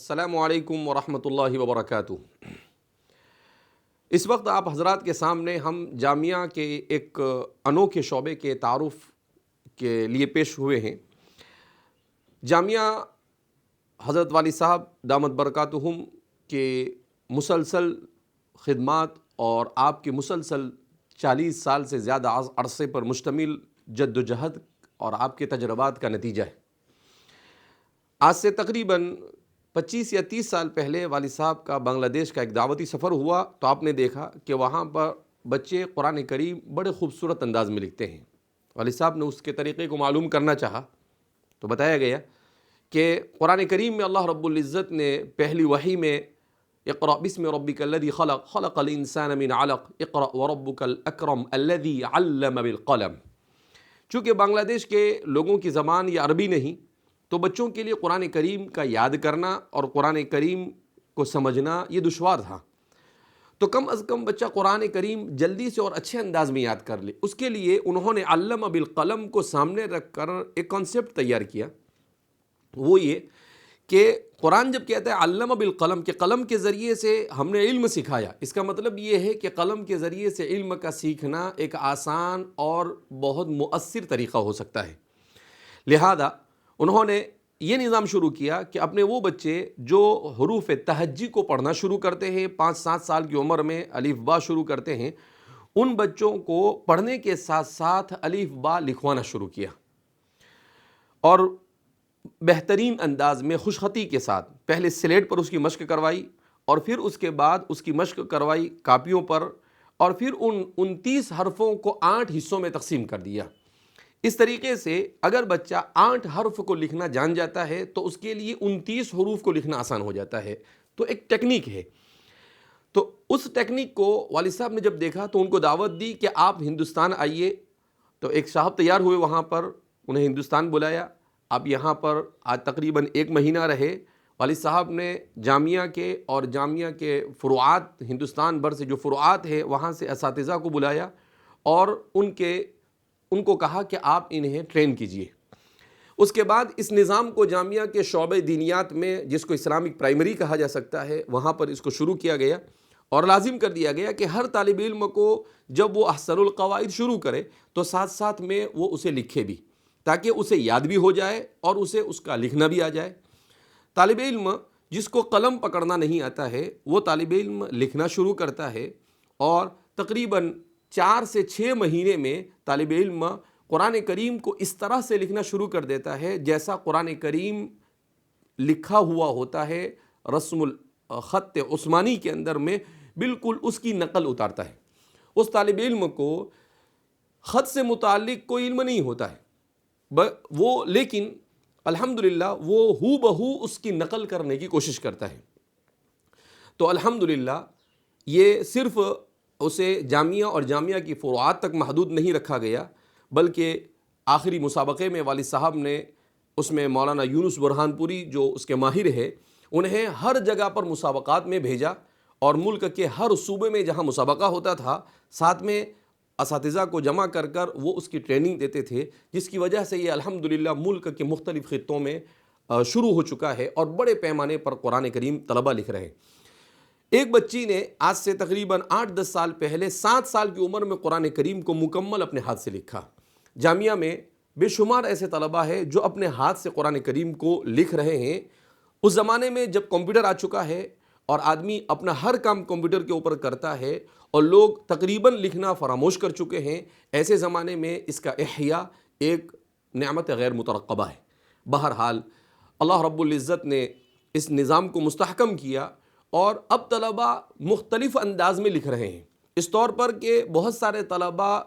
السلام علیکم ورحمۃ اللہ وبرکاتہ۔ اس وقت آپ حضرات کے سامنے ہم جامعہ کے ایک انوکھے شعبے کے تعارف کے لیے پیش ہوئے ہیں۔ جامعہ حضرت والی صاحب دامت برکاتہم کے مسلسل خدمات اور آپ کے مسلسل 40 سال سے زیادہ عرصے پر مشتمل جد و جہد اور آپ کے تجربات کا نتیجہ ہے۔ آج سے تقریباً 25 یا 30 سال پہلے والد صاحب کا بنگلہ دیش کا ایک دعوتی سفر ہوا تو آپ نے دیکھا کہ وہاں پر بچے قرآن کریم بڑے خوبصورت انداز میں لکھتے ہیں۔ والد صاحب نے اس کے طریقے کو معلوم کرنا چاہا تو بتایا گیا کہ قرآن کریم میں اللہ رب العزت نے پہلی وحی میں اقرأ بسم ربک الذی خلق خلق الانسان من علق اقرأ وربک الاکرم الذی علم بالقلم۔ چونکہ بنگلہ دیش کے لوگوں کی زبان یہ عربی نہیں تو بچوں کے لیے قرآن کریم کا یاد کرنا اور قرآن کریم کو سمجھنا یہ دشوار تھا، تو کم از کم بچہ قرآن کریم جلدی سے اور اچھے انداز میں یاد کر لے۔ اس کے لیے انہوں نے علم بالقلم کو سامنے رکھ کر ایک کانسیپٹ تیار کیا، وہ یہ کہ قرآن جب کہتا ہے علم بالقلم کہ قلم کے ذریعے سے ہم نے علم سکھایا، اس کا مطلب یہ ہے کہ قلم کے ذریعے سے علم کا سیکھنا ایک آسان اور بہت مؤثر طریقہ ہو سکتا ہے۔ لہذا انہوں نے یہ نظام شروع کیا کہ اپنے وہ بچے جو حروف تہجی کو پڑھنا شروع کرتے ہیں 5-7 سال کی عمر میں الف با شروع کرتے ہیں، ان بچوں کو پڑھنے کے ساتھ ساتھ الف با لکھوانا شروع کیا اور بہترین انداز میں خوش خطی کے ساتھ پہلے سلیٹ پر اس کی مشق کروائی اور پھر اس کے بعد اس کی مشق کروائی کاپیوں پر اور پھر ان 29 حرفوں کو 8 حصوں میں تقسیم کر دیا۔ اس طریقے سے اگر بچہ 8 حرف کو لکھنا جان جاتا ہے تو اس کے لیے 29 حروف کو لکھنا آسان ہو جاتا ہے۔ تو ایک ٹیکنیک ہے، تو اس ٹیکنیک کو والد صاحب نے جب دیکھا تو ان کو دعوت دی کہ آپ ہندوستان آئیے۔ تو ایک صاحب تیار ہوئے وہاں پر، انہیں ہندوستان بلایا۔ آپ یہاں پر آج تقریباً 1 مہینہ رہے۔ والد صاحب نے جامعہ کے اور جامعہ کے فروعات ہندوستان بھر سے جو فروعات ہے وہاں سے اساتذہ کو بلایا اور ان کو کہا کہ آپ انہیں ٹرین کیجئے۔ اس کے بعد اس نظام کو جامعہ کے شعبہ دینیات میں، جس کو اسلامک پرائمری کہا جا سکتا ہے، وہاں پر اس کو شروع کیا گیا اور لازم کر دیا گیا کہ ہر طالب علم کو جب وہ احسن القواعد شروع کرے تو ساتھ ساتھ میں وہ اسے لکھے بھی، تاکہ اسے یاد بھی ہو جائے اور اسے اس کا لکھنا بھی آ جائے۔ طالب علم جس کو قلم پکڑنا نہیں آتا ہے وہ طالب علم لکھنا شروع کرتا ہے اور تقریباً 4 سے 6 مہینے میں طالب علم قرآن کریم کو اس طرح سے لکھنا شروع کر دیتا ہے جیسا قرآن کریم لکھا ہوا ہوتا ہے، رسم الخط عثمانی کے اندر میں بالکل اس کی نقل اتارتا ہے۔ اس طالب علم کو خط سے متعلق کوئی علم نہیں ہوتا ہے وہ، لیکن الحمدللہ وہ ہو بہو اس کی نقل کرنے کی کوشش کرتا ہے۔ تو الحمدللہ یہ صرف اسے جامعہ اور جامعہ کی فروعات تک محدود نہیں رکھا گیا، بلکہ آخری مسابقے میں والد صاحب نے اس میں مولانا یونس برہان پوری جو اس کے ماہر ہے انہیں ہر جگہ پر مسابقات میں بھیجا اور ملک کے ہر صوبے میں جہاں مسابقہ ہوتا تھا ساتھ میں اساتذہ کو جمع کر کر وہ اس کی ٹریننگ دیتے تھے، جس کی وجہ سے یہ الحمدللہ ملک کے مختلف خطوں میں شروع ہو چکا ہے اور بڑے پیمانے پر قرآن کریم طلبہ لکھ رہے ہیں۔ ایک بچی نے آج سے تقریباً 8-10 سال پہلے 7 سال کی عمر میں قرآن کریم کو مکمل اپنے ہاتھ سے لکھا۔ جامعہ میں بے شمار ایسے طلبہ ہیں جو اپنے ہاتھ سے قرآن کریم کو لکھ رہے ہیں۔ اس زمانے میں جب کمپیوٹر آ چکا ہے اور آدمی اپنا ہر کام کمپیوٹر کے اوپر کرتا ہے اور لوگ تقریباً لکھنا فراموش کر چکے ہیں، ایسے زمانے میں اس کا احیاء ایک نعمت غیر مترقبہ ہے۔ بہرحال اللہ رب العزت نے اس نظام کو مستحکم کیا اور اب طلبہ مختلف انداز میں لکھ رہے ہیں، اس طور پر کہ بہت سارے طلبہ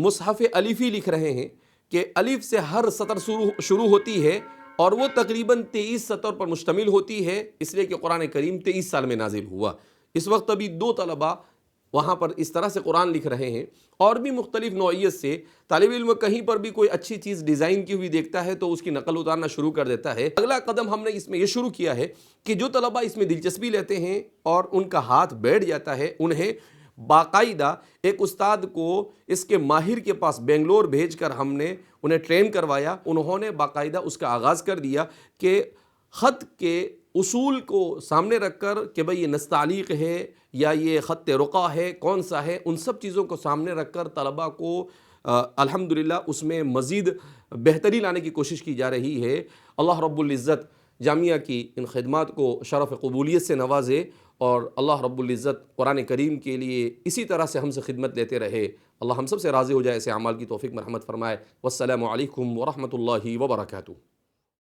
مصحف الفی لکھ رہے ہیں کہ الف سے ہر سطر شروع ہوتی ہے اور وہ تقریباً 23 سطر پر مشتمل ہوتی ہے، اس لیے کہ قرآن کریم 23 سال میں نازل ہوا۔ اس وقت ابھی 2 طلبہ وہاں پر اس طرح سے قرآن لکھ رہے ہیں اور بھی مختلف نوعیت سے طالب علم کہیں پر بھی کوئی اچھی چیز ڈیزائن کی ہوئی دیکھتا ہے تو اس کی نقل اتارنا شروع کر دیتا ہے۔ اگلا قدم ہم نے اس میں یہ شروع کیا ہے کہ جو طلبہ اس میں دلچسپی لیتے ہیں اور ان کا ہاتھ بیٹھ جاتا ہے انہیں باقاعدہ ایک استاد کو اس کے ماہر کے پاس بنگلور بھیج کر ہم نے انہیں ٹرین کروایا۔ انہوں نے باقاعدہ اس کا آغاز کر دیا کہ خط کے اصول کو سامنے رکھ کر کہ بھئی یہ نستعلیق ہے یا یہ خط رقع ہے، کون سا ہے، ان سب چیزوں کو سامنے رکھ کر طلباء کو الحمدللہ اس میں مزید بہتری لانے کی کوشش کی جا رہی ہے۔ اللہ رب العزت جامعہ کی ان خدمات کو شرف قبولیت سے نوازے، اور اللہ رب العزت قرآن کریم کے لیے اسی طرح سے ہم سے خدمت لیتے رہے۔ اللہ ہم سب سے راضی ہو جائے، ایسے اعمال کی توفیق مرحمت فرمائے۔ والسلام علیکم ورحمۃ اللہ وبرکاتہ۔